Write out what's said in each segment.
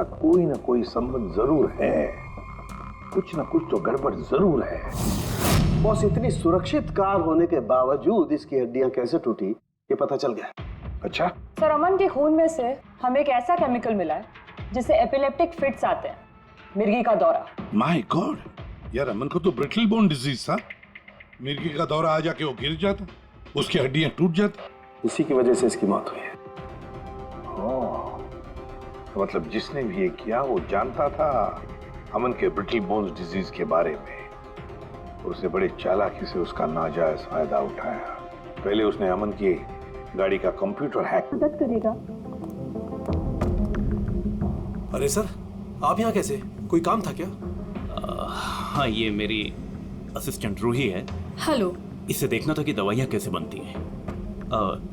कोई ना कोई संबंध जरूर है, कुछ ना कुछ तो गड़बड़ जरूर है। बॉस, इतनी सुरक्षित कार होने के बावजूद इसकी हड्डियां कैसे टूटी ये पता चल गया। अच्छा सर, अमन के खून में से हमें एक ऐसा केमिकल मिला है जिससे एपिलेप्टिक फिट्स आते हैं, मिर्गी का दौरा। माय गॉड यार, अमन को तो ब्रिटल बोन डिजीज था। मिर्गी का दौरा आ जाके वो गिर जाता, उसकी हड्डियां टूट जाती, इसी की वजह से इसकी मौत हुई है। तो मतलब जिसने भी ये किया वो जानता था अमन के ब्रिटल बोन्स डिजीज के बारे में, और उसे बड़े चालाकी से उसका नाजायज फायदा उठाया। पहले उसने अमन की गाड़ी का कंप्यूटर हैक मदद करेगा। अरे सर, आप यहाँ कैसे? कोई काम था क्या? हाँ, ये मेरी असिस्टेंट रूही है। हेलो। इसे देखना था कि दवाइयाँ कैसे बनती हैं।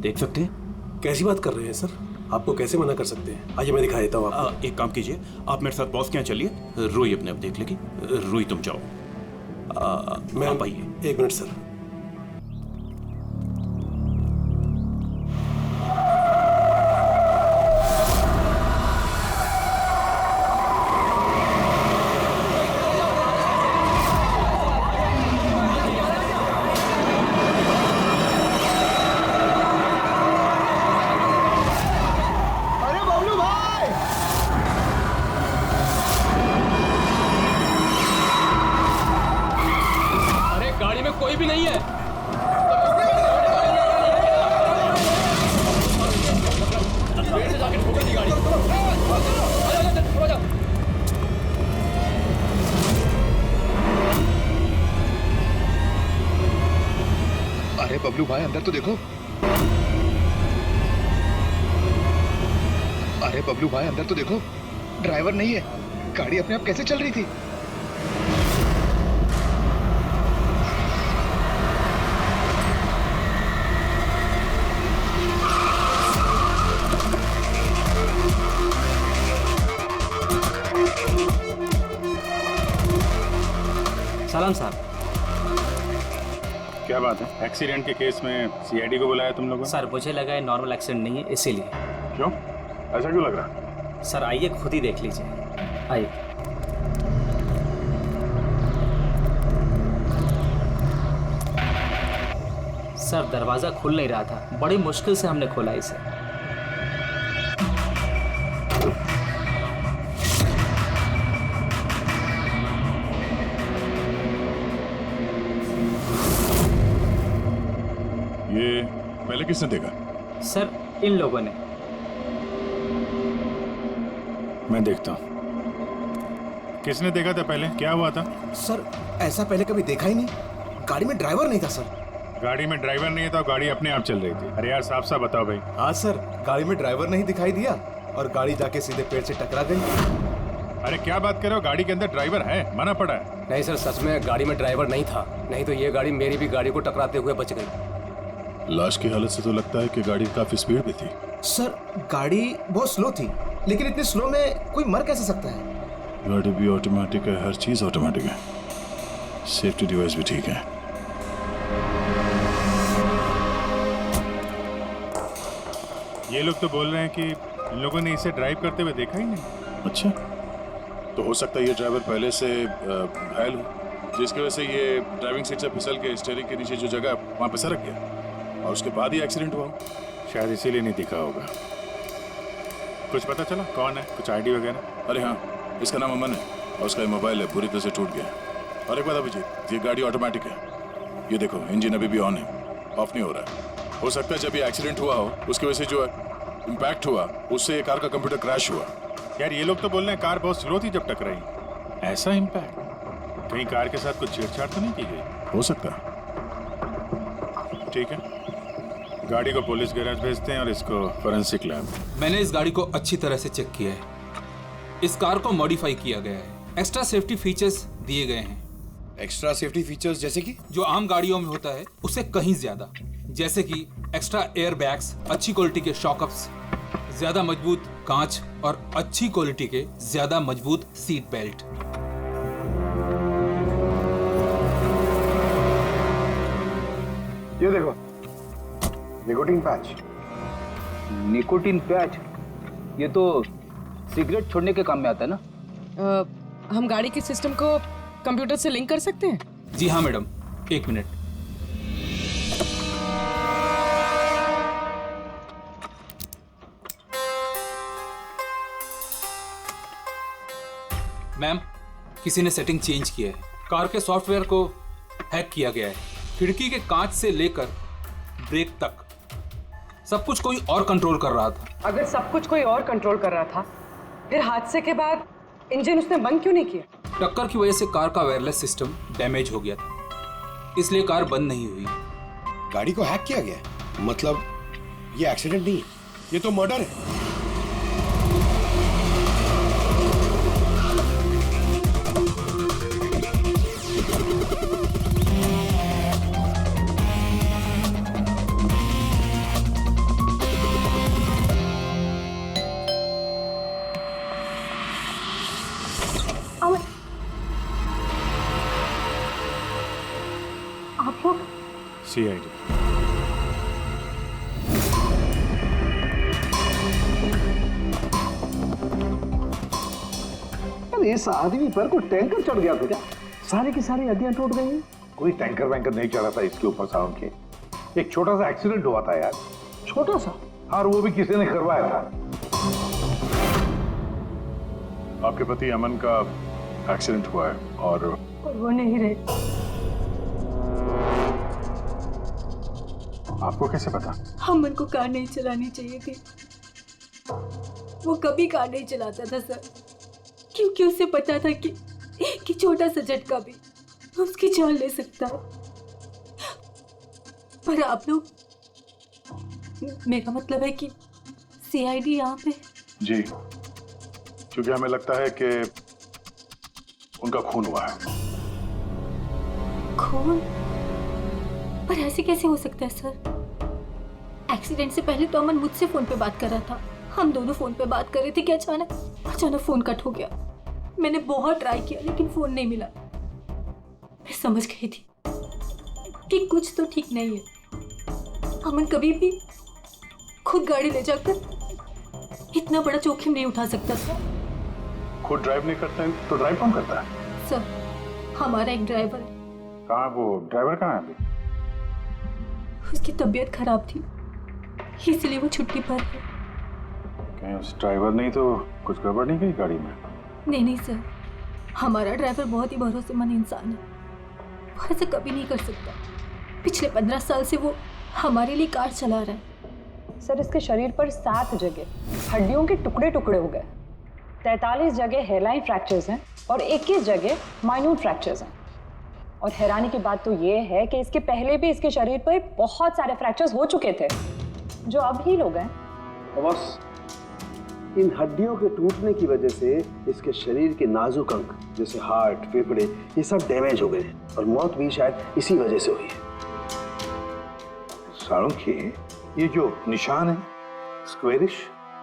देख सकते हैं? कैसी बात कर रहे हैं सर? आपको कैसे मना कर सकते हैं? आइए मैं दिखा देता हूँ आपको। एक काम कीजिए, आप मेरे साथ बॉस के यहाँ चलिए, रूही अपने आप देख लेगी। रूही तुम जाओ। मैं आप आइए। एक मिनट सर। कोई भी नहीं है। अरे बबलू भाई, अंदर तो देखो। अरे बबलू भाई, अंदर तो देखो। ड्राइवर नहीं है, गाड़ी अपने आप कैसे चल रही थी? सलाम साहब। क्या बात है? एक्सीडेंट के केस में सीआईडी को बुलाया तुम लोगों ने? सर, मुझे लगा है नॉर्मल एक्सीडेंट नहीं है, इसीलिए। क्यों? ऐसा क्यों लग रहा? सर आइए, खुद ही देख लीजिए। आइए। सर, दरवाजा खुल नहीं रहा था, बड़ी मुश्किल से हमने खोला इसे। ये पहले किसने देखा? सर, इन लोगों ने। मैं देखता हूँ। किसने देखा था पहले? क्या हुआ था? सर, ऐसा पहले कभी देखा ही नहीं। गाड़ी में ड्राइवर नहीं था सर। गाड़ी में ड्राइवर नहीं था, गाड़ी अपने आप चल रही थी। अरे यार, साफ साफ बताओ भाई। हाँ सर, गाड़ी में ड्राइवर नहीं दिखाई दिया और गाड़ी जाके सीधे पेड़ से टकरा गई। अरे क्या बात कर रहे हो? गाड़ी के अंदर ड्राइवर है, मना पड़ा है। नहीं सर, सच में गाड़ी में ड्राइवर नहीं था, नहीं तो ये गाड़ी मेरी भी गाड़ी को टकराते हुए बच गई। लाश की हालत से तो लगता है कि गाड़ी काफी स्पीड पे थी। सर, गाड़ी बहुत स्लो थी, लेकिन इतनी स्लो में कोई मर कैसे सकता है? गाड़ी भी ऑटोमेटिक है, हर चीज ऑटोमेटिक है। सेफ्टी डिवाइस भी ठीक है। ये लोग तो बोल रहे हैं कि इन लोगों ने इसे ड्राइव करते हुए देखा ही नहीं। अच्छा, तो हो सकता है ये ड्राइवर पहले से घायल हो, जिसकी वजह से ये ड्राइविंग सीट से फिसल के स्टीयरिंग के नीचे जो जगह वहां पे सरक गया और उसके बाद ही एक्सीडेंट हुआ। शायद इसीलिए नहीं दिखा होगा। कुछ पता चला कौन है? कुछ आईडी वगैरह? अरे हाँ, इसका नाम अमन है और उसका मोबाइल है पूरी तरह से टूट गया। और एक बात अभिजीत, ये गाड़ी ऑटोमेटिक है। ये देखो, इंजन अभी भी ऑन है, ऑफ नहीं हो रहा है। हो सकता है जब ये एक्सीडेंट हुआ हो उसकी वजह से जो इम्पैक्ट हुआ उससे ये कार का कंप्यूटर क्रैश हुआ। यार, ये लोग तो बोल रहे हैं कार बहुत स्लो थी जब टकराई। ऐसा इम्पैक्ट? कहीं कार के साथ कुछ छेड़छाड़ तो नहीं की गई? हो सकता है। ठीक है, गाड़ी को पुलिस गैराज भेजते हैं और इसको फोरेंसिक लैब। मैंने इस गाड़ी को अच्छी तरह से चेक किया है। इस कार को मॉडिफाई किया गया है, एक्स्ट्रा सेफ्टी फीचर्स दिए गए हैं। एक्स्ट्रा सेफ्टी फीचर्स जैसे कि? जो आम गाड़ियों में होता है उससे कहीं ज्यादा, जैसे कि एक्स्ट्रा एयर बैग्स, अच्छी क्वालिटी के शॉकअप्स, ज्यादा मजबूत कांच और अच्छी क्वालिटी के ज्यादा मजबूत सीट बेल्ट। ये देखो, निकोटीन पैच। Nicotine patch? ये तो सिगरेट छोड़ने के काम में आता है ना। हम गाड़ी के सिस्टम को कंप्यूटर से लिंक कर सकते हैं? जी हाँ मैडम, 1 मिनट। मैम, किसी ने सेटिंग चेंज किया है। कार के सॉफ्टवेयर को हैक किया गया है। खिड़की के कांच से लेकर ब्रेक तक सब कुछ कोई और कंट्रोल कर रहा था। अगर सब कुछ कोई और कंट्रोल कर रहा था, फिर हादसे के बाद इंजन उसने बंद क्यों नहीं किया? टक्कर की वजह से कार का वायरलेस सिस्टम डैमेज हो गया था, इसलिए कार बंद नहीं हुई। गाड़ी को हैक किया गया? मतलब ये एक्सीडेंट नहीं, ये तो मर्डर है। आप लोग CID। अरे इस आदमी पर कोई टैंकर चढ़ गया था क्या? सारी की सारी हड्डियां टूट गई हैं। कोई टैंकर वैंकर नहीं चढ़ा था इसके ऊपर साउंड के। एक छोटा सा एक्सीडेंट हुआ था यार। छोटा सा? और वो भी किसी ने करवाया था। आपके पति अमन का एक्सीडेंट हुआ है और वो नहीं रहे। आपको कैसे पता? अमन को कार नहीं चलानी चाहिए थी। वो कभी कार नहीं चलाता था सर, क्योंकि उसे पता था कि छोटा सा झटका भी उसकी जान ले सकता है। पर आप लोग, मेरा मतलब है कि CID यहाँ पे। जी, क्योंकि हमें लगता है कि उनका खून हुआ है। खून? पर ऐसे कैसे हो सकता है सर? एक्सीडेंट से पहले तो अमन मुझसे फोन पे बात कर रहा था। हम दोनों फोन पे बात कर रहे थे कि अचानक फोन कट हो गया। मैंने बहुत ट्राई किया लेकिन फोन नहीं मिला। मैं समझ गई थी कि कुछ तो ठीक नहीं है। अमन कभी भी खुद गाड़ी ले जाकर इतना बड़ा जोखिम नहीं उठा सकता था। खुद ड्राइव नहीं करते हैं तो ड्राइव कौन करता है? सर, हमारा एक ड्राइवर है। कहाँ वो ड्राइवर? कहाँ है अभी? उसकी तबीयत खराब थी, इसलिए वो छुट्टी पर है। कहीं उस ड्राइवर नहीं तो कुछ गड़बड़ नहीं गई गाड़ी में? नहीं सर, हमारा ड्राइवर बहुत ही भरोसेमंद इंसान है। वो ऐसा कभी नहीं कर सकता। पिछले 15 साल से वो हमारे लिए कार चला रहा है। सर, इसके शरीर पर 7 जगह हड्डियों के टुकड़े टुकड़े हो गए। 43 जगह हेयरलाइन फ्रैक्चर्स हैं और 21 जगह माइन्यूट फ्रैक्चर्स हैं। और हैरानी की बात तो ये है कि इसके पहले भी इसके शरीर पर बहुत सारे फ्रैक्चर्स हो चुके थे जो अब हील हो गए। बस इन हड्डियों के टूटने की वजह से इसके शरीर के नाजुक अंग जैसे हार्ट, फेफड़े, ये सब डैमेज हो गए और मौत भी शायद इसी वजह से हुई है। साळुंखे, ये जो निशान है स्क्वेरिश,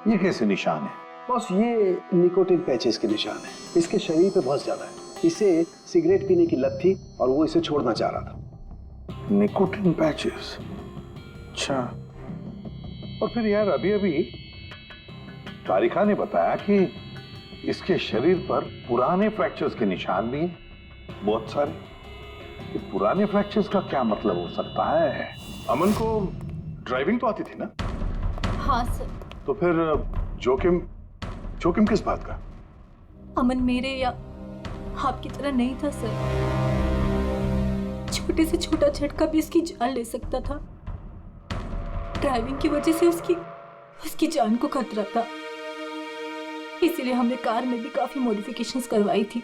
ये कैसे निशान है? बस ये निकोटिन पैचेस के निशान है। इसके शरीर पे बहुत ज्यादा है। इसे सिगरेट पीने की लत थी और वो इसे छोड़ना चाह रहा था। Nicotine patches? अच्छा। और फिर यार अभी तारिका ने बताया कि इसके शरीर पर पुराने फ्रैक्चर्स के निशान भी हैं, बहुत सारे। ये पुराने फ्रैक्चर्स का क्या मतलब हो सकता है? अमन को ड्राइविंग तो आती थी ना? हाँ सर। तो फिर जोखिम किस बात का? अमन मेरे या आपकी तरह नहीं था सर। छोटे से छोटा झटका भी उसकी जान ले सकता था। ड्राइविंग की वजह से उसकी जान को खतरा था। इसीलिए हमने कार में भी काफी मॉडिफिकेशंस करवाई थी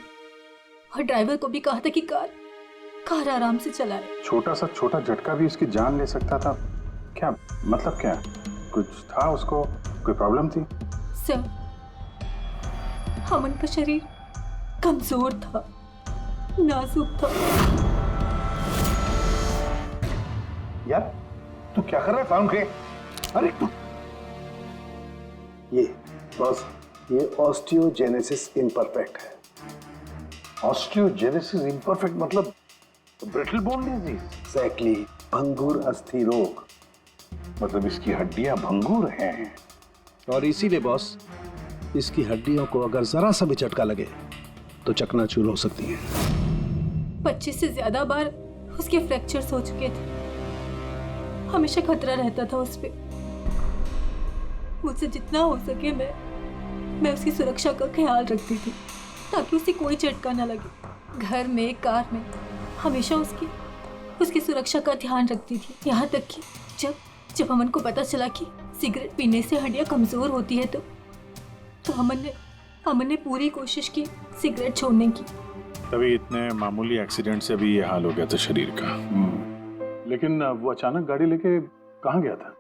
और ड्राइवर को भी कहा था कि कार आराम से चलाए। छोटा झटका भी उसकी जान ले सकता था? क्या मतलब? क्या कुछ था उसको? कोई प्रॉब्लम थी? सर, अमन का शरीर कमजोर था, नाजुक था। यार तू क्या कर रहा है साळुंखे? अरे तू ये ऑस्टियोजेनेसिस इम्परफेक्ट है। ऑस्टियोजेनेसिस इम्परफेक्ट मतलब ब्रिटल बोन डिजीज? एग्जैक्टली, भंगुर अस्थि रोग। मतलब इसकी हड्डियां भंगुर हैं। और इसीलिए बॉस इसकी हड्डियों को अगर जरा सा भी झटका लगे तो चकनाचूर हो सकती है। 25 से ज्यादा बार उसके फ्रैक्चर्स हो चुके थे। हमेशा खतरा रहता था उस पे। मुझसे जितना हो सके मैं उसकी सुरक्षा का ख्याल रखती थी ताकि उसे कोई झटका ना लगे। घर में, कार में हमेशा उसकी सुरक्षा का ध्यान रखती थी। यहाँ तक कि जब अमन को पता चला कि सिगरेट पीने से हड्डियाँ कमजोर होती है तो अमन ने पूरी कोशिश की सिगरेट छोड़ने की। तभी इतने मामूली एक्सीडेंट से भी ये हाल हो गया था शरीर का। लेकिन वो अचानक गाड़ी लेके कहाँ गया था?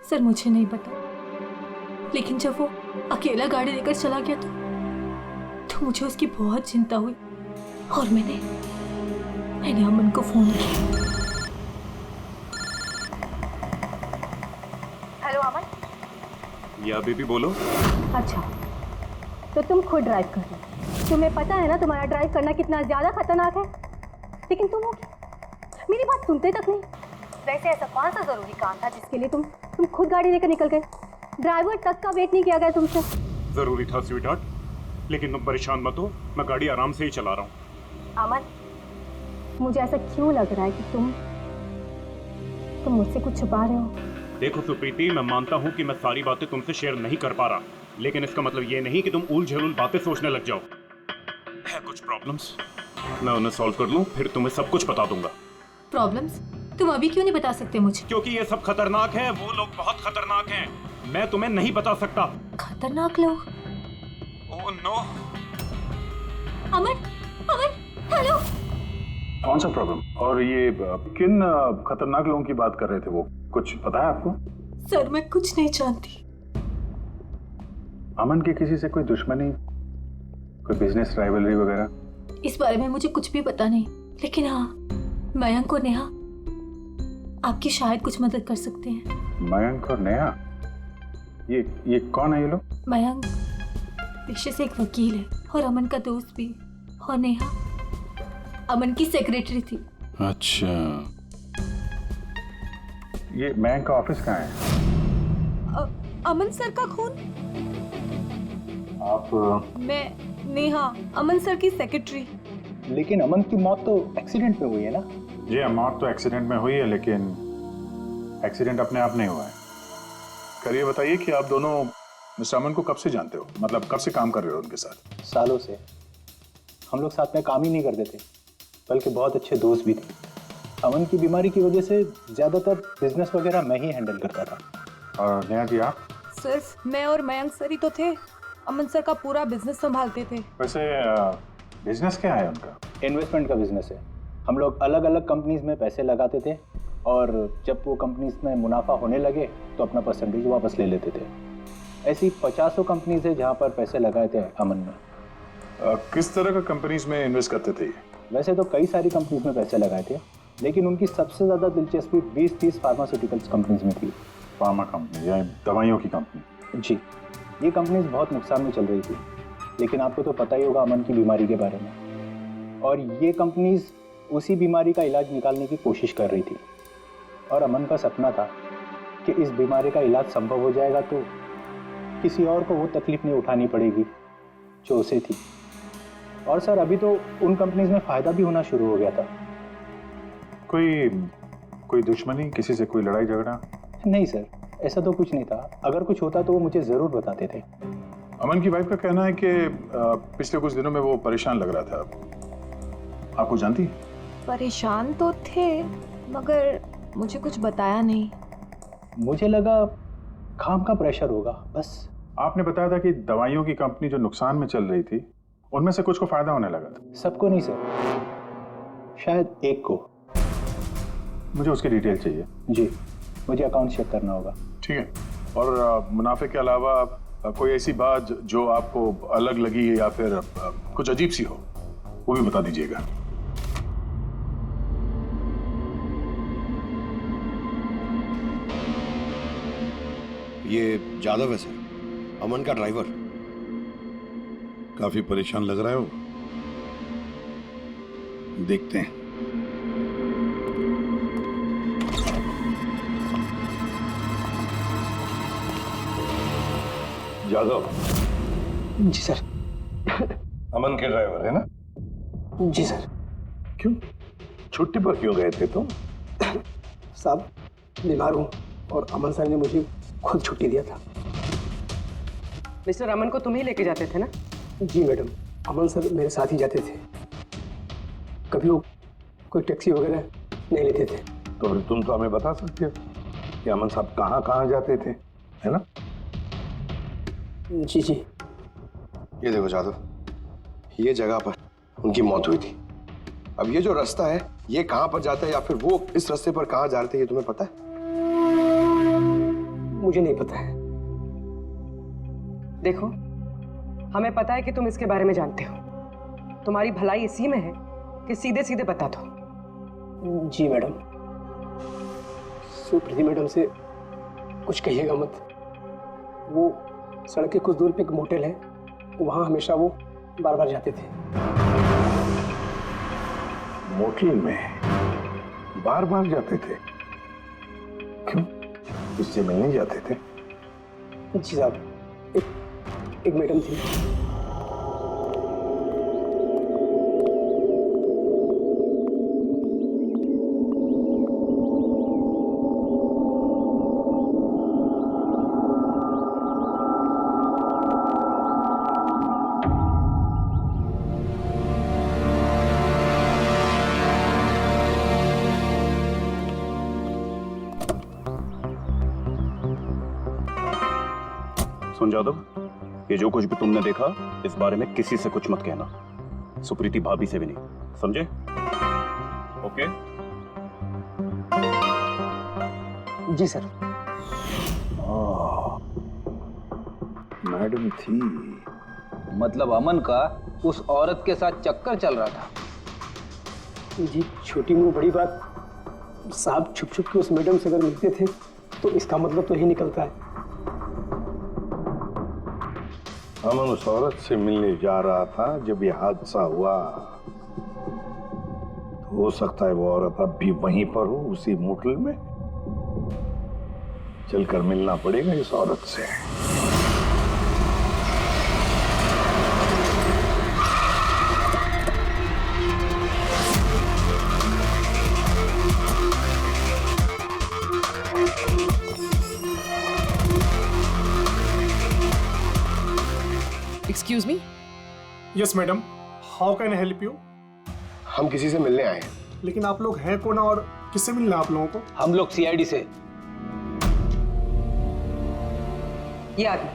सर मुझे नहीं पता, लेकिन जब वो अकेला गाड़ी लेकर चला गया तो मुझे उसकी बहुत चिंता हुई और मैंने अमन को फोन किया। हेलो अमन। या बेबी बोलो। अच्छा, तो तुम खुद ड्राइव कर रहे हो। तुम्हें पता है ना तुम्हारा ड्राइव करना कितना ज़्यादा खतरनाक है, लेकिन तुम मेरी बात सुनते तक नहीं। वैसे ऐसा कौन सा ज़रूरी काम था जिसके लिए तुम खुद गाड़ी लेकर निकल गए? ड्राइवर तक का वेट नहीं किया गया तुमसे। जरूरी था स्वीटहार्ट, लेकिन तुम परेशान मत हो, मैं गाड़ी आराम से ही चला रहा हूँ। अमन, मुझे ऐसा क्यों लग रहा है कि तुम मुझसे कुछ छुपा रहे हो? देखो सुप्रीति, मैं मानता हूँ कि मैं सारी बातें तुमसे शेयर नहीं कर पा रहा, लेकिन इसका मतलब ये नहीं कि तुम उल झेलुल बातें सोचने लग जाओ। है कुछ प्रॉब्लम्स, मैं उन्हें सॉल्व कर लूँ, फिर तुम्हें सब कुछ बता दूंगा। प्रॉब्लम्स? तुम अभी क्यों नहीं बता सकते मुझे? क्योंकि ये सब खतरनाक है, वो लोग बहुत खतरनाक हैं, मैं तुम्हें नहीं बता सकता। खतरनाक लोग? Oh no. अमन, हेलो। कौन सा प्रॉब्लम? और ये किन खतरनाक लोगों की बात कर रहे थे? वो कुछ पता है आपको? सर मैं कुछ नहीं जानती। अमन की किसी से कोई दुश्मनी, कोई बिजनेस राइवलरी वगैरह? इस बारे में मुझे कुछ भी पता नहीं, लेकिन हाँ, मयंक और नेहा आपकी शायद कुछ मदद कर सकते हैं। मयंक और नेहा? ये कौन है ये लोग? मयंक पेशे से एक वकील है और अमन का दोस्त भी, और नेहा अमन की सेक्रेटरी थी। अच्छा, ये मयंक का ऑफिस कहाँ है? अमन सर का खून? आप? मैं नेहा, अमन सर की सेक्रेटरी। लेकिन अमन की मौत तो एक्सीडेंट में हुई है ना? जी, मौत तो एक्सीडेंट में हुई है, लेकिन एक्सीडेंट अपने आप नहीं हुआ है। करिए बताइए कि आप दोनों मिस्टर अमन को कब से जानते हो? मतलब कब से काम कर रहे हो उनके साथ? सालों से। हम लोग साथ में काम ही नहीं करते थे, बल्कि बहुत अच्छे दोस्त भी थे। अमन की बीमारी की वजह से ज़्यादातर बिजनेस वगैरह मैं ही हैंडल करता था। और नेहा जी आप? सिर्फ मैं और मयंक सर ही तो थे, अमन सर का पूरा बिजनेस संभालते थे। वैसे बिजनेस क्या है उनका? इन्वेस्टमेंट का बिजनेस है। हम लोग अलग अलग कंपनीज में पैसे लगाते थे और जब वो कंपनीज में मुनाफा होने लगे तो अपना परसेंटेज वापस ले लेते थे। ऐसी 50 कंपनीज है जहाँ पर पैसे लगाए थे अमन में। किस तरह का कंपनीज में इन्वेस्ट करते थे? वैसे तो कई सारी कंपनीज में पैसे लगाए थे, लेकिन उनकी सबसे ज़्यादा दिलचस्पी 20-30 फार्मास्यूटिकल्स कंपनीज में थी। फार्मा कंपनी या दवाइयों की कंपनी? जी, ये कंपनीज बहुत नुकसान में चल रही थी, लेकिन आपको तो पता ही होगा अमन की बीमारी के बारे में। और ये कंपनीज उसी बीमारी का इलाज निकालने की कोशिश कर रही थी, और अमन का सपना था कि इस बीमारी का इलाज संभव हो जाएगा तो किसी और को वो तकलीफ नहीं उठानी पड़ेगी जो उसे थी। और सर अभी तो उन कंपनीज में फ़ायदा भी होना शुरू हो गया था। कोई दुश्मनी, किसी से कोई लड़ाई झगड़ा? नहीं सर, ऐसा तो कुछ नहीं था। अगर कुछ होता तो वो मुझे ज़रूर बताते थे। अमन की वाइफ का कहना है कि पिछले कुछ दिनों में वो परेशान लग रहा था। आपको जानती? परेशान तो थे, मगर मुझे कुछ बताया नहीं। मुझे लगा काम का प्रेशर होगा बस। आपने बताया था कि दवाइयों की कंपनी जो नुकसान में चल रही थी उनमें से कुछ को फायदा होने लगा था। सबको नहीं सर, शायद एक को। मुझे उसकी डिटेल चाहिए। जी, मुझे अकाउंट चेक करना होगा। ठीक है। और मुनाफे के अलावा कोई ऐसी बात जो आपको अलग लगी या फिर कुछ अजीब सी हो, वो भी बता दीजिएगा। ये जादव है सर, अमन का ड्राइवर। काफी परेशान लग रहा है वो। देखते हैं। जादव। जी सर। अमन के ड्राइवर है ना? जी सर। क्यों छुट्टी पर क्यों गए थे तुम? साहब बीमार हूँ और अमन सर ने मुझे खुद छुट्टी दिया था। मिस्टर अमन को तुम ही लेके जाते थे ना? जी मैडम, अमन सर मेरे साथ ही जाते थे, कभी वो कोई टैक्सी वगैरह नहीं लेते थे। तो फिर तुम तो हमें बता सकते हो कि अमन साहब कहाँ कहाँ जाते थे, है ना? जी जी। ये देखो जादव, ये जगह पर उनकी मौत हुई थी। अब ये जो रास्ता है ये कहाँ पर जाता है या फिर वो इस रास्ते पर कहाँ जा रहे थे, ये तुम्हें पता है? मुझे नहीं पता है। देखो, हमें पता है कि तुम इसके बारे में जानते हो। तुम्हारी भलाई इसी में है कि सीधे सीधे बता दो। जी मैडम। सुप्रीति मैडम से कुछ कहिएगा मत। वो सड़क के कुछ दूर पे एक मोटेल है, वहां हमेशा वो बार बार जाते थे। मोटेल में बार बार जाते थे? क्यों, इससे मिलने जाते थे? जी साहब, एक मैडम थी। सुन जादव, ये जो कुछ भी तुमने देखा इस बारे में किसी से कुछ मत कहना, सुप्रीति भाभी से भी नहीं, समझे? ओके? जी सर। मैडम थी, मतलब अमन का उस औरत के साथ चक्कर चल रहा था। जी छोटी मुंह बड़ी बात, साहब छुप छुप के उस मैडम से अगर मिलते थे तो इसका मतलब तो यही निकलता है। अमन उस औरत से मिलने जा रहा था जब ये हादसा हुआ। तो हो सकता है वो औरत अब भी वहीं पर हो, उसी मोटल में। चलकर मिलना पड़ेगा इस औरत से। Excuse me? Yes madam, how can I help you? हम किसी से मिलने आए हैं। लेकिन आप लोग हैं कौन और किससे मिलना है आप लोगों को? हम लोग सीआईडी से। ये आदमी,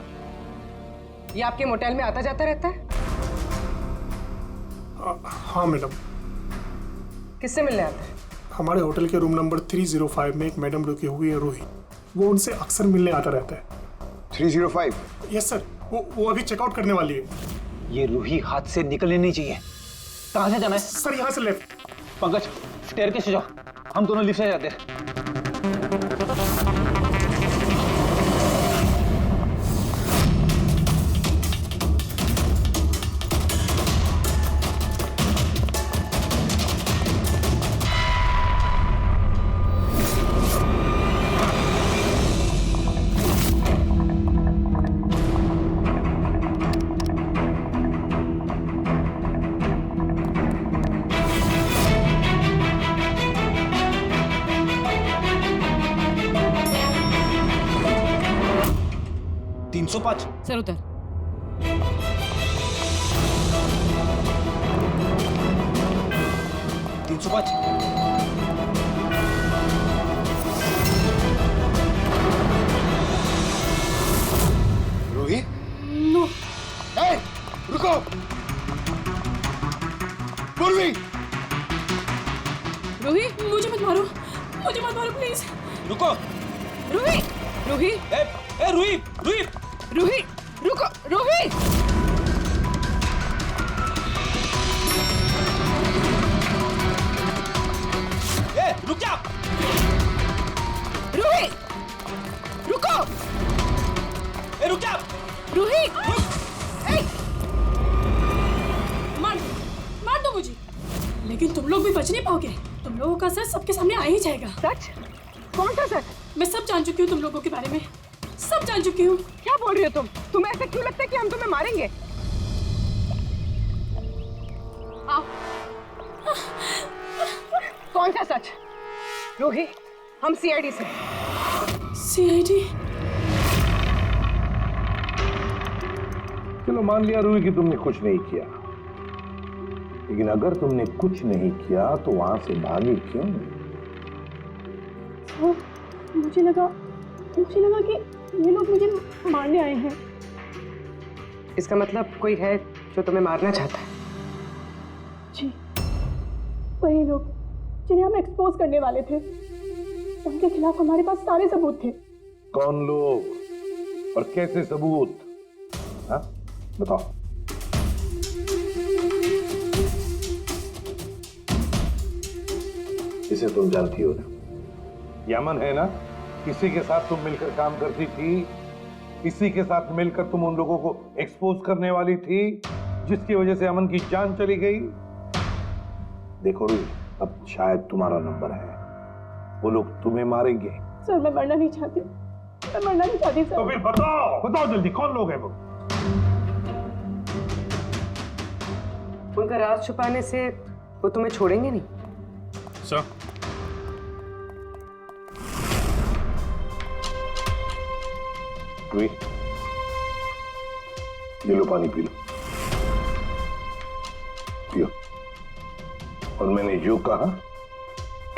ये आपके मोटेल में आता जाता रहता है? हाँ मैडम। किससे मिलने आता है? हमारे होटल के रूम नंबर 305 में एक मैडम रुकी हुई है, रूही। वो उनसे अक्सर मिलने आता रहता है। 305? यस सर, वो अभी चेकआउट करने वाली है। ये रूही हाथ से निकलनी नहीं चाहिए। कहाँ से जाना है? सर यहाँ से लेफ्ट। पंकज, स्टेयरकेस से जाओ, हम दोनों लिफ्ट से जाते हैं। सर उधर। रूही? नो। ए, रुको! पूर्वी! रूही, मुझे मत मारो, प्लीज। रुको! रूही! रूही! रूही! रूही! रूही! रुको! रूही! रुक जा! रूही! रुको! रुक जा! रूही! मार दो मुझे, लेकिन तुम लोग भी बच नहीं पाओगे। तुम लोगों का सच सबके सामने आ ही जाएगा। सच? कौन सा सच? मैं सब जान चुकी हूँ तुम लोगों के बारे में, सब जान चुकी हूँ। क्या बोल रही हो तुम? तुम्हें ऐसा क्यों लगता है कि हम तुम्हें मारेंगे? आओ। कौन सा सच? रूही, हम सीआईडी से। सीआईडी? चलो मान लिया रूही कि तुमने कुछ नहीं किया, लेकिन अगर तुमने कुछ नहीं किया तो वहां से भागी क्यों? मुझे लगा कि ये लोग मुझे मारने आए हैं। इसका मतलब कोई है जो तुम्हें मारना चाहता है? जी, वही लोग जिन्हें हम एक्सपोज करने वाले थे। उनके खिलाफ हमारे पास सारे सबूत थे। कौन लोग और कैसे सबूत? हाँ, बताओ। इसे तुम जानती हो ना, यमन है ना, इसी के साथ तुम मिलकर काम करती थी, इसी के साथ मिलकर तुम उन लोगों को एक्सपोज करने वाली थी जिसकी वजह से अमन की जान चली गई। देखो रूही, अब शायद तुम्हारा नंबर है, वो लोग तुम्हें मारेंगे। सर मैं मरना नहीं चाहती, मैं मरना नहीं चाहती सर। तो फिर बताओ जल्दी, कौन लोग हैं वो? उनका राज छुपाने से वो तुम्हें छोड़ेंगे नहीं। सर, रूही, ये लो पानी पी लो, पियो। और मैंने जो कहा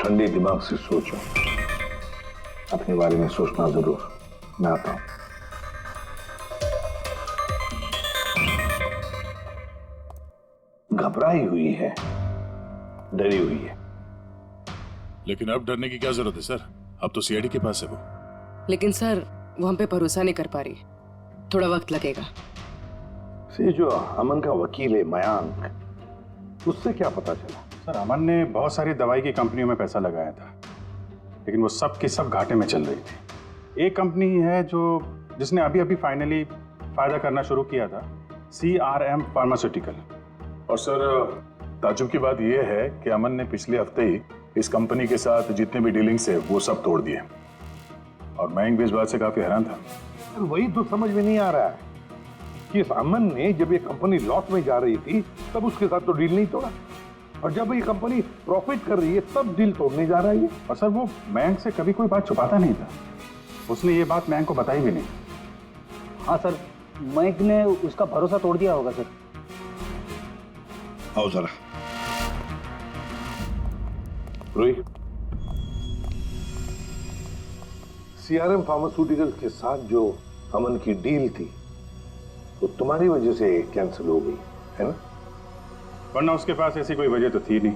ठंडे दिमाग से सोचो, अपने बारे में सोचना जरूर। मैं आता हूं। घबराई हुई है, डरी हुई है। लेकिन अब डरने की क्या जरूरत है सर? अब तो सीआईडी के पास है वो। लेकिन सर वो हम पे भरोसा नहीं कर पा रही, थोड़ा वक्त लगेगा। से जो अमन का वकील है मयांक, उससे क्या पता चला? सर अमन ने बहुत सारी दवाई की कंपनियों में पैसा लगाया था, लेकिन वो सब की सब घाटे में चल रही थी। एक कंपनी है जिसने अभी अभी फाइनली फायदा करना शुरू किया था, CRM फार्मास्यूटिकल। और सर ताजुब की बात यह है कि अमन ने पिछले हफ्ते ही इस कंपनी के साथ जितने भी डीलिंग्स है वो सब तोड़ दिए, और मैं भी इस बात से काफी हैरान था। वही तो समझ में नहीं आ रहा है कि इस अमन ने जब ये कंपनी लॉस में जा रही थी तब उसके साथ तो डील नहीं तोड़ा, और जब ये कंपनी प्रॉफिट कर रही है तब डील तोड़ने जा रहा है। और सर वो मयंक से कभी कोई बात छुपाता नहीं था, उसने ये बात मयंक को बताई भी नहीं। हाँ सर, मयंक ने उसका भरोसा तोड़ दिया होगा सर। आओ जरा रूही, CRM फार्मास्यूटिकल्स के साथ जो अमन की डील थी वो तुम्हारी वजह से कैंसिल हो गई है ना? वरना उसके पास ऐसी कोई वजह तो थी नहीं।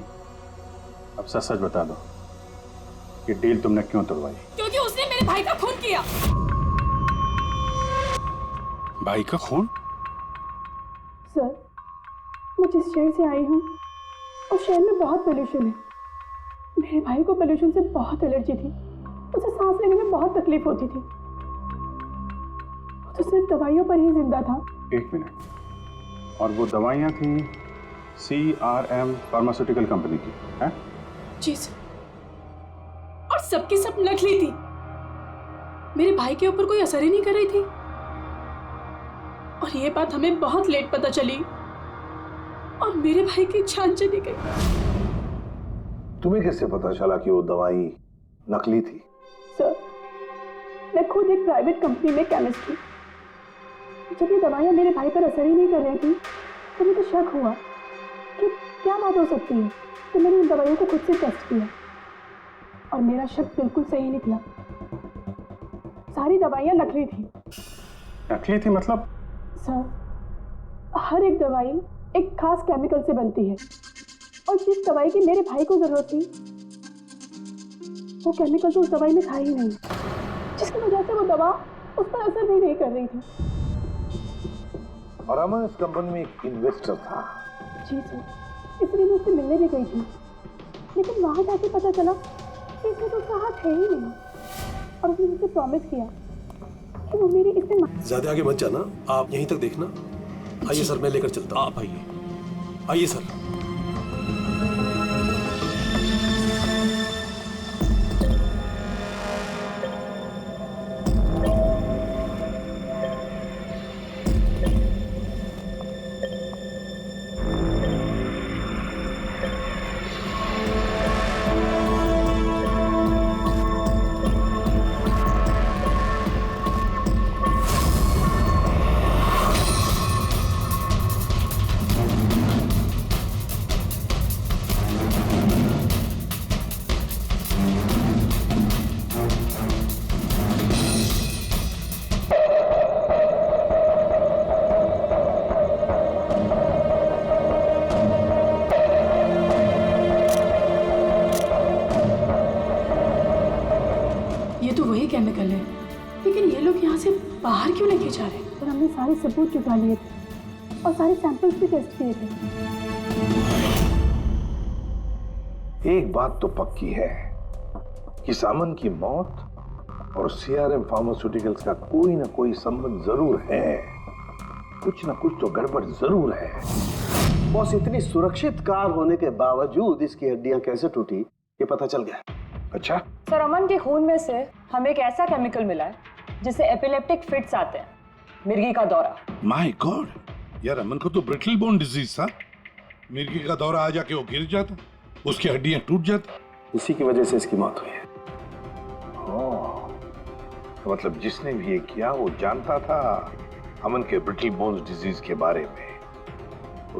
अब सच सच बता दो कि डील तुमने क्यों तोड़वाई? क्योंकि उसने मेरे भाई का खून किया। भाई का खून? सर मैं जिस शहर से आई हूँ उस शहर में बहुत पोल्यूशन है। मेरे भाई को पोल्यूशन से बहुत एलर्जी थी, उसे सांस लेने में बहुत तकलीफ होती थी। वो तो सिर्फ दवाइयों पर ही जिंदा था। एक मिनट, और वो दवाइयाँ थी CRM फार्मास्यूटिकल कंपनी की, हैं? जी सर, और सबकी सब नकली थी। मेरे भाई के ऊपर कोई असर ही नहीं कर रही थी, और ये बात हमें बहुत लेट पता चली, और मेरे भाई की जान चली गई। तुम्हें कैसे पता चला कि वो दवाई नकली थी? सर मैं खुद एक प्राइवेट कंपनी में केमिस्ट थी। जब ये दवाइयाँ मेरे भाई पर असर ही नहीं कर रही थी तो मुझे शक हुआ कि क्या बात हो सकती है। तो मैंने उन दवाइयों को खुद से टेस्ट किया और मेरा शक बिल्कुल सही निकला। सारी दवाइयाँ नकली थी। नकली थी मतलब? सर हर एक दवाई एक खास केमिकल से बनती है, और जिस दवाई की मेरे भाई को जरूरत थी वो केमिकल तो उस दवाई में था ही नहीं, जिसकी वजह से वो दवा उस पर असर भी नहीं कर रही थी। और अमन इस कंपनी में एक इन्वेस्टर था। जी सर, इसलिए मैं उससे मिलने भी गई थी, लेकिन वहां जाके पता चला कि इसमें तो उसका हाथ है ही नहीं, और उसने मुझसे प्रॉमिस किया कि वो मेरी इससे। ज्यादा आगे मत जाना, आप यहीं तक देखना। आइए सर, मैं लेकर चलता हूँ। आप आइए। आइए सर। क्यों लेके जा रहे हैं? पर हमने सारे सबूत जुटा लिए थे और सारे सैंपल्स भी टेस्ट किए थे। एक बात तो पक्की है कि सामन की मौत और सीआरएम फार्मास्यूटिकल्स का कोई ना कोई संबंध जरूर है। कुछ ना कुछ तो गड़बड़ जरूर है। बॉस, इतनी सुरक्षित कार होने के बावजूद इसकी हड्डियां कैसे टूटी ये पता चल गया। अच्छा सर, अमन के खून में से हमें एक ऐसा केमिकल मिला है जिससे एपिलेप्टिक फिट्स आते हैं, मिर्गी का दौरा। माय गॉड, यार अमन को तो ब्रिटल बोन डिजीज था। मिर्गी का दौरा आ जाके वो गिर जाता, उसकी हड्डियां टूट जाती, इसी की वजह से इसकी मौत हुई है। तो मतलब जिसने भी ये किया वो जानता था अमन के ब्रिटल बोन्स डिजीज के बारे में।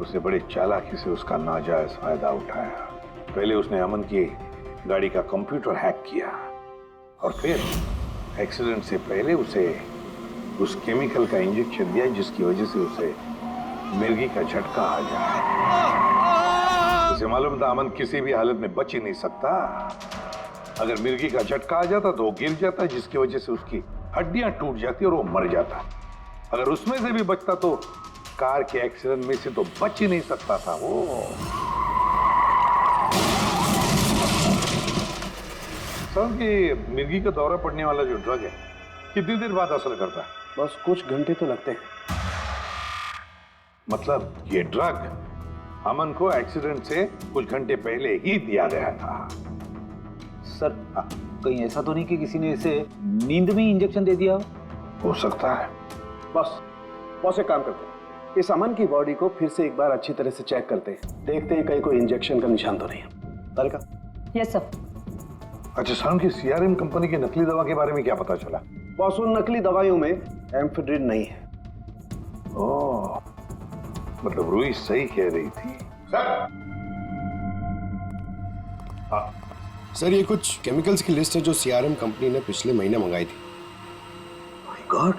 उसे बड़े चालाकी से उसका नाजायज फायदा उठाया। पहले उसने अमन की गाड़ी का कंप्यूटर हैक किया और फिर एक्सीडेंट से पहले उसे उस केमिकल का इंजेक्शन दिया जिसकी वजह से उसे मिर्गी का झटका आ जाए। उसे मालूम था अमन किसी भी हालत में बच ही नहीं सकता। अगर मिर्गी का झटका आ जाता तो वो गिर जाता, जिसकी वजह से उसकी हड्डियां टूट जाती और वो मर जाता। अगर उसमें से भी बचता तो कार के एक्सीडेंट में से तो बच ही नहीं सकता था वो। समझ कि मिर्गी का दौरा पड़ने वाला जो ड्रग है कितनी देर बाद असर करता है? बस कुछ घंटे तो लगते हैं। मतलब ये ड्रग अमन को एक्सीडेंट से कुछ घंटे पहले ही दिया गया था। सर, कहीं ऐसा तो नहीं कि किसी ने इसे नींद में इंजेक्शन दे दिया हो सकता है। बस एक काम करते हैं, इस अमन की बॉडी को फिर से एक बार अच्छी तरह से चेक करते हैं, देखते हैं कहीं कोई इंजेक्शन का निशान तो नहीं है। तारिका? Yes sir. अच्छा सर, की सीआरएम कंपनी की नकली दवा के बारे में क्या पता चला? बॉस, उन नकली दवाइयों में एम्फेड्रिन नहीं है। ओह, मतलब रूही सही कह रही थी। सर, सर ये कुछ केमिकल्स की लिस्ट है जो सीआरएम कंपनी ने पिछले महीने मंगाई थी। माय गॉड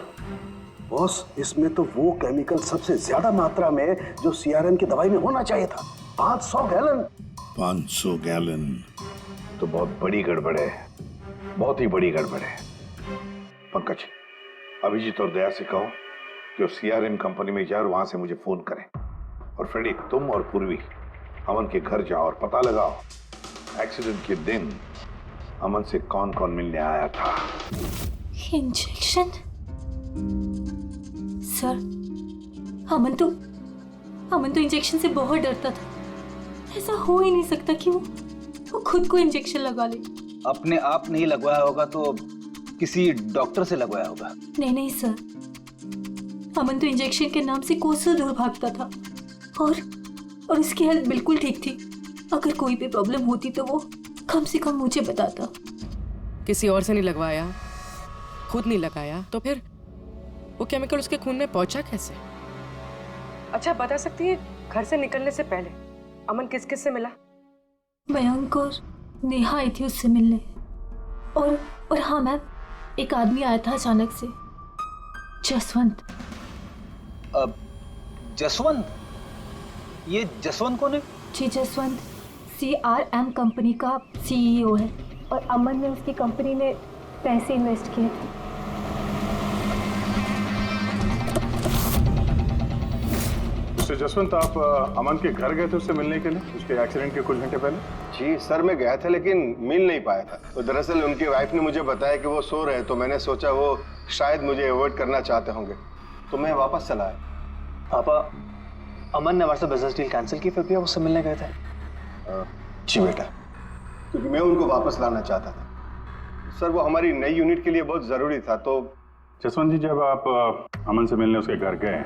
बॉस, इसमें तो वो केमिकल सबसे ज्यादा मात्रा में जो सीआरएम की दवाई में होना चाहिए था, 500 गैलन। 500 गैलन तो बहुत बड़ी गड़बड़ है, बहुत ही बड़ी गड़बड़ है। पंकज, अभिजीत और दया से कहो कि सीआरएम कंपनी में जाए और वहां से मुझे फोन करें। और फ्रेडी, तुम और पूर्वी अमन के घर जाओ और पता लगाओ एक्सीडेंट के दिन अमन से कौन कौन मिलने आया था। इंजेक्शन? सर, अमन तो इंजेक्शन से बहुत डरता था। ऐसा हो ही नहीं सकता कि वो खुद को इंजेक्शन लगा ले। अपने आप नहीं लगवाया होगा तो किसी डॉक्टर से लगवाया होगा। नहीं सर, अमन तो इंजेक्शन के नाम से कोसों दूर भागता था और उसकी हेल्थ बिल्कुल ठीक थी। अगर कोई भी प्रॉब्लम होती तो वो कम से कम मुझे बताता। किसी और से नहीं लगवाया, खुद नहीं लगाया, तो फिर वो केमिकल उसके खून में पहुंचा कैसे? अच्छा, बता सकती है घर से निकलने से पहले अमन किस किस से मिला? मयंक और नेहा आई थी उससे मिलने। और हाँ मैम, एक आदमी आया था अचानक से, जसवंत। अब जसवंत? ये जसवंत कौन है? जी, जसवंत सीआरएम कंपनी का सीईओ है और अमन ने उसकी कंपनी में पैसे इन्वेस्ट किए थे। मिस्टर जसवंत, आप अमन के घर गए थे उससे मिलने के लिए उसके एक्सीडेंट के कुछ घंटे पहले? जी सर, मैं गया था लेकिन मिल नहीं पाया था। तो दरअसल उनकी वाइफ ने मुझे बताया कि वो सो रहे, तो मैंने सोचा वो शायद मुझे अवॉइड करना चाहते होंगे, तो मैं वापस चला आया। पापा, अमन ने हमारे साथ बिजनेस डील कैंसिल की, फिर भी आप उससे मिलने गए थे? जी बेटा, क्योंकि मैं उनको वापस लाना चाहता था सर। वो हमारी नई यूनिट के लिए बहुत जरूरी था। तो जसवंत जी, जब आप अमन से मिलने उसके घर गए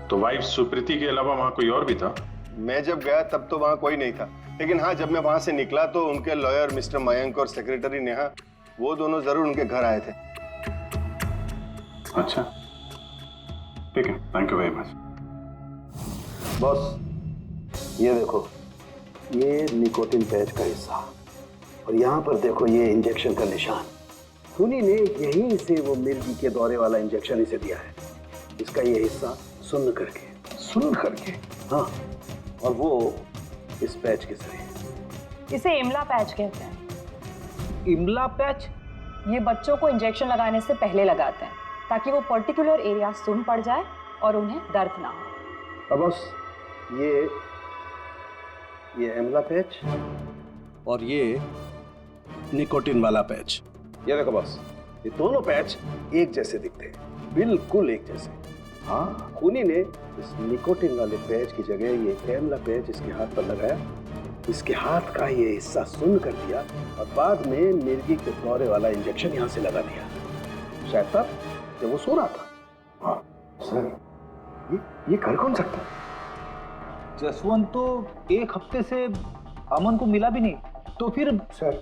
तो वाइफ सुप्रीति के अलावा वहाँ कोई और भी था? मैं जब गया तब तो वहाँ कोई नहीं था, लेकिन हाँ, जब मैं वहाँ से निकला तो उनके लॉयर मिस्टर मयंक और सेक्रेटरी नेहा, वो दोनों जरूर उनके घर आए थे। अच्छा, ठीक है, thank you very much. Boss, ये देखो, ये निकोटिन पैच का हिस्सा और यहाँ पर देखो ये इंजेक्शन का निशान। खूनी ने यहीं से वो मिर्गी के दौरे वाला इंजेक्शन इसे दिया है। इसका ये हिस्सा सुन्न करके, हाँ, और वो इस पैच के जरिए। इसे इमला पैच कहते हैं। इमला पैच? ये बच्चों को इंजेक्शन लगाने से पहले लगाते हैं ताकि वो पर्टिकुलर एरिया सुन पड़ जाए और उन्हें दर्द ना हो। अब बॉस ये एमला पैच और ये निकोटिन वाला पैच, ये देखो बॉस, ये दोनों पैच एक जैसे दिखते हैं, बिल्कुल एक जैसे। हाँ, खूनी ने इस निकोटिन वाले पैच की जगह ये एमला पैच इसके हाथ पर लगाया, इसके हाथ का ये हिस्सा सुन्न कर दिया और बाद में मिर्गी के दौरे वाला इंजेक्शन यहाँ से लगा दिया, शायद तब जब वो सो रहा था। हाँ सर, ये कर कौन सकता है? जसवंत तो एक हफ्ते से अमन को मिला भी नहीं, तो फिर सर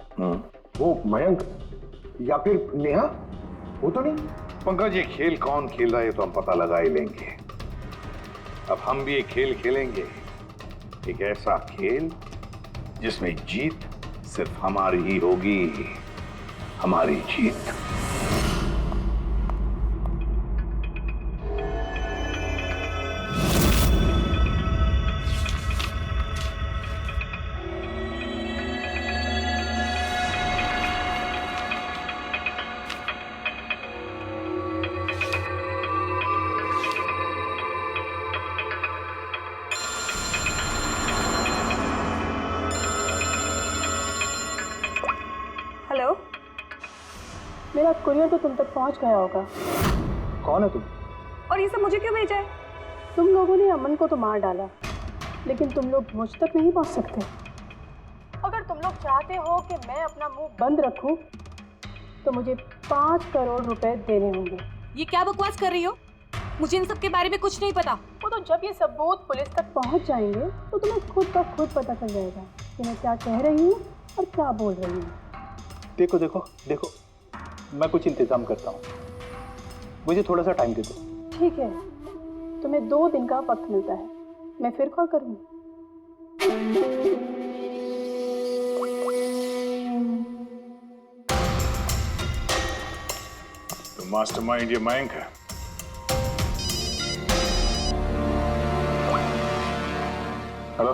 वो मयंक या फिर नेहा, वो तो नहीं। पंकज, ये खेल कौन खेल रहा है तो हम पता लगा ही लेंगे। अब हम भी एक खेल खेलेंगे, एक ऐसा खेल जिसमें जीत सिर्फ हमारी ही होगी, हमारी जीत। हेलो, मेरा कुरियर तो तुम तक पहुंच गया होगा। कौन है तुम? और ये सब मुझे क्यों भेजा है? तुम लोगों ने अमन को तो मार डाला, लेकिन तुम लोग मुझ तक नहीं पहुंच सकते। अगर तुम लोग चाहते हो कि मैं अपना मुंह बंद रखूं, तो मुझे 5 करोड़ रुपए देने होंगे। ये क्या बकवास कर रही हो? मुझे इन सब के बारे में कुछ नहीं पता। वो तो जब ये सबूत पुलिस तक पहुंच जाएंगे तो तुम्हें खुद ब खुद पता चल जाएगा कि मैं क्या कह रही हूँ और क्या बोल रही हूँ। देखो देखो देखो, मैं कुछ इंतजाम करता हूँ, मुझे थोड़ा सा टाइम दे दो। ठीक है, तुम्हें 2 दिन का वक्त मिलता है, मैं फिर कॉल करूँगी। तो मास्टरमाइंड ये मयंक है। हेलो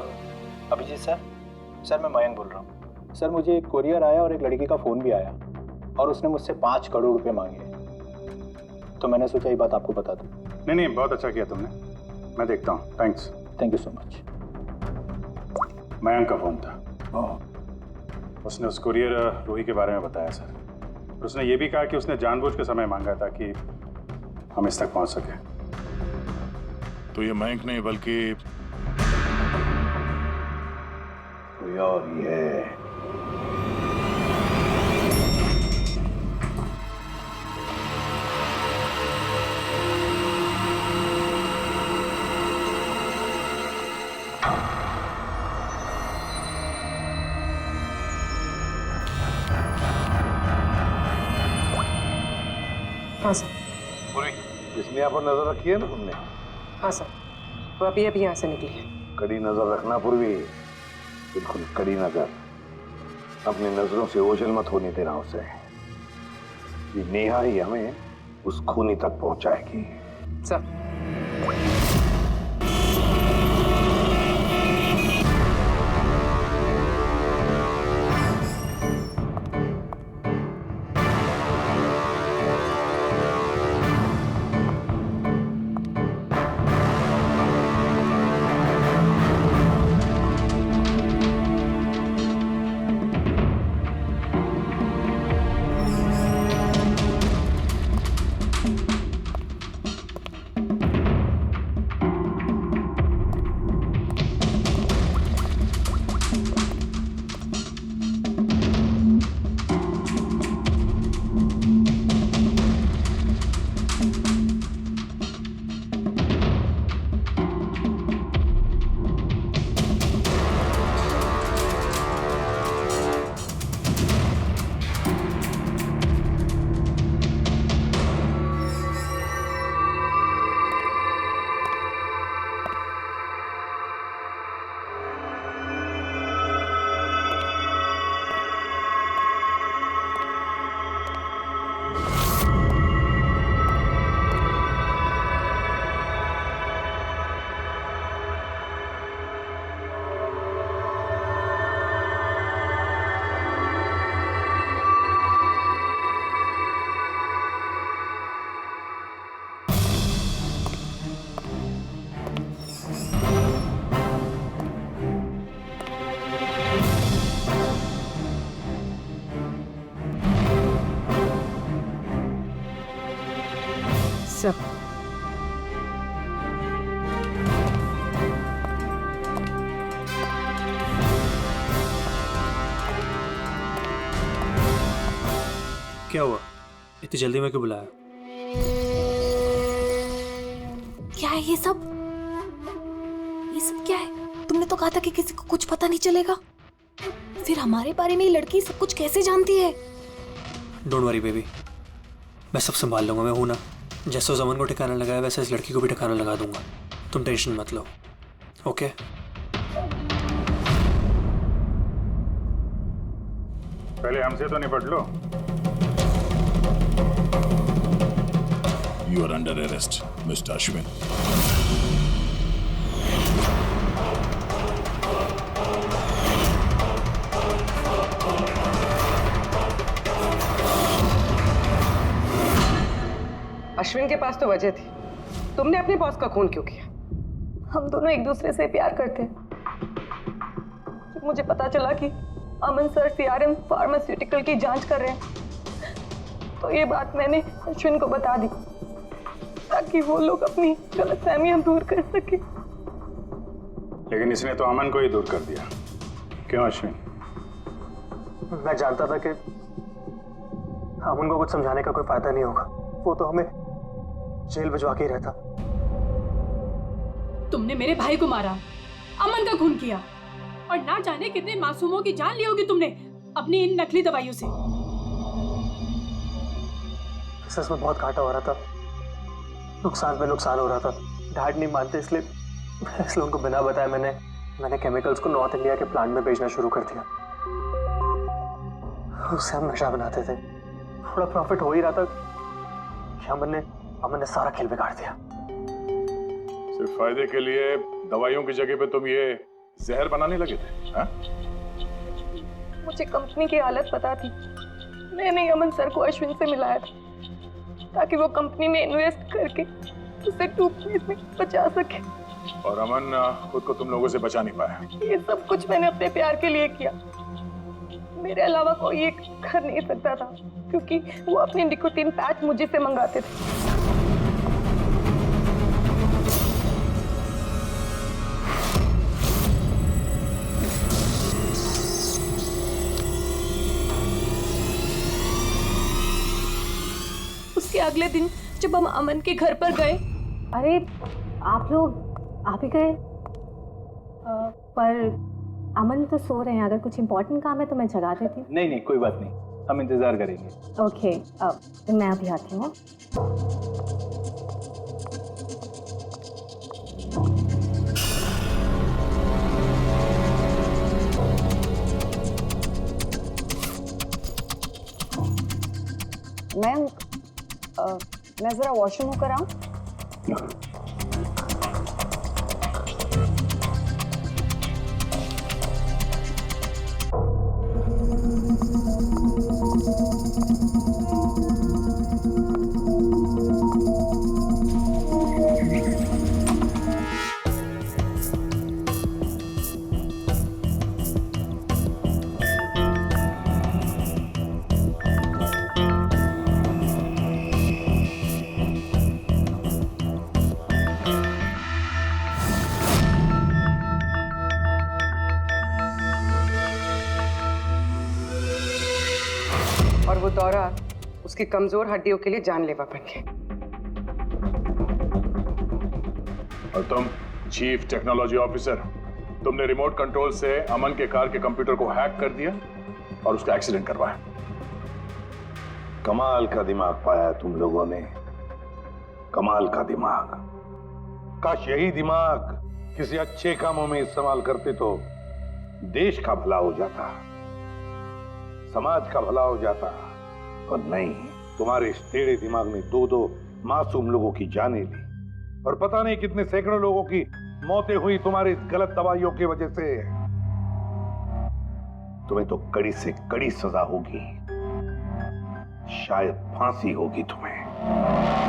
अभिजीत सर, सर मैं मयंक बोल रहा हूँ। सर मुझे एक कोरियर आया और एक लड़की का फ़ोन भी आया और उसने मुझसे 5 करोड़ रुपए मांगे, तो मैंने सोचा ये बात आपको बता दूँ। नहीं, बहुत अच्छा किया तुमने, मैं देखता हूँ। Thanks. Thank you so much. Mayank का फ़ोन था, उसने उस कुरियर रूही के बारे में बताया सर। उसने ये भी कहा कि उसने जानबूझ के समय मांगा ताकि हम इस तक पहुँच सके। तो ये मयंक नहीं बल्कि कोई और ही है। हाँ सर। पूरी इसने यहाँ पर नजर रखी है ना तुमने? हाँ सर, वो अभी अभी यहाँ से निकली है। कड़ी नजर रखना पूर्वी, बिल्कुल कड़ी नजर। अपनी नजरों से ओझल मत होने देना उसे। ये नेहा ही हमें उस खूनी तक पहुंचाएगी। सर क्या हुआ? इतनी जल्दी में क्यों बुलाया? क्या है ये सब? ये सब क्या है? तुमने तो कहा था कि किसी को कुछ पता नहीं चलेगा। फिर हमारे बारे में ये लड़की सब कुछ कैसे जानती है? डोंट वरी बेबी, मैं सब संभाल लूंगा। मैं हूं ना, जैसे उस अमन को ठिकाना लगाया वैसे इस लड़की को भी ठिकाना लगा दूंगा। तुम टेंशन मत लो, ओके? पहले हमसे तो निपट लो। You are under arrest, Mr. Ashwin. Ashwin के पास तो वजह थी। तुमने अपने बॉस का खून क्यों किया? हम दोनों एक दूसरे से प्यार करते हैं। जब मुझे पता चला कि अमन सर सीआरएम फार्मास्यूटिकल की जांच कर रहे हैं, तो ये बात मैंने अश्विन को बता दी ताकि वो लोग अपनी गलतफहमियां दूर कर सके। लेकिन इसने तो अमन को ही दूर कर दिया। क्यों अश्विन? मैं जानता था कि अमन को कुछ समझाने का कोई फायदा नहीं होगा। वो तो हमें जेल भिजवा के ही रहता। तुमने मेरे भाई को मारा, अमन का खून किया और ना जाने कितने मासूमों की जान ली होगी तुमने अपनी इन नकली दवाइयों से। सच में बहुत घाटा हो रहा था, नुकसान पे नुकसान हो रहा था। डैड नहीं मानते, इसलिए उनको बिना बताए मैंने केमिकल्स को नॉर्थ इंडिया के प्लांट में बेचना शुरू कर दिया। उससे हम नशा बनाते थे, थोड़ा प्रॉफिट हो ही रहा था कि अमन ने सारा खेल बिगाड़ दिया। सिर्फ फायदे के लिए दवाइयों की जगह पे तुम ये जहर बनाने लगे थे, हाँ? मुझे कंपनी की हालत पता थी। मैंने अमन सर को अश्विन से मिलाया था ताकि वो कंपनी में इन्वेस्ट करके उसे डूबने में बचा सके। और अमन खुद को तुम लोगों से बचा नहीं पाया। ये सब कुछ मैंने अपने प्यार के लिए किया। मेरे अलावा कोई ये कर नहीं सकता था क्योंकि वो अपनी निकोटीन पैच मुझे से मंगाते थे। उसके अगले दिन जब हम अमन के घर पर गए, अरे आप लोग आप ही गए? पर अमन तो सो रहे हैं। अगर कुछ इम्पोर्टेंट काम है तो मैं जगा देती हूँ। नहीं कोई बात नहीं, हम इंतजार करेंगे। ओके, मैं अभी आती हूँ। मैम, मैं जरा वॉशरूम होकर आऊं? और वो दौरा उसकी कमजोर हड्डियों के लिए जानलेवा बन गया। और तुम चीफ टेक्नोलॉजी ऑफिसर, तुमने रिमोट कंट्रोल से अमन के कार के कंप्यूटर को हैक कर दिया और उसका एक्सीडेंट करवाया। कमाल का दिमाग पाया तुम लोगों ने, कमाल का दिमाग। काश यही दिमाग किसी अच्छे कामों में इस्तेमाल करते तो देश का भला हो जाता, समाज का भला हो जाता। पर नहीं, तुम्हारे इस टेढ़े दिमाग ने दो मासूम लोगों की जानें ली और पता नहीं कितने सैकड़ों लोगों की मौतें हुई तुम्हारी इस गलत दवाइयों की वजह से। तुम्हें तो कड़ी से कड़ी सजा होगी, शायद फांसी होगी तुम्हें।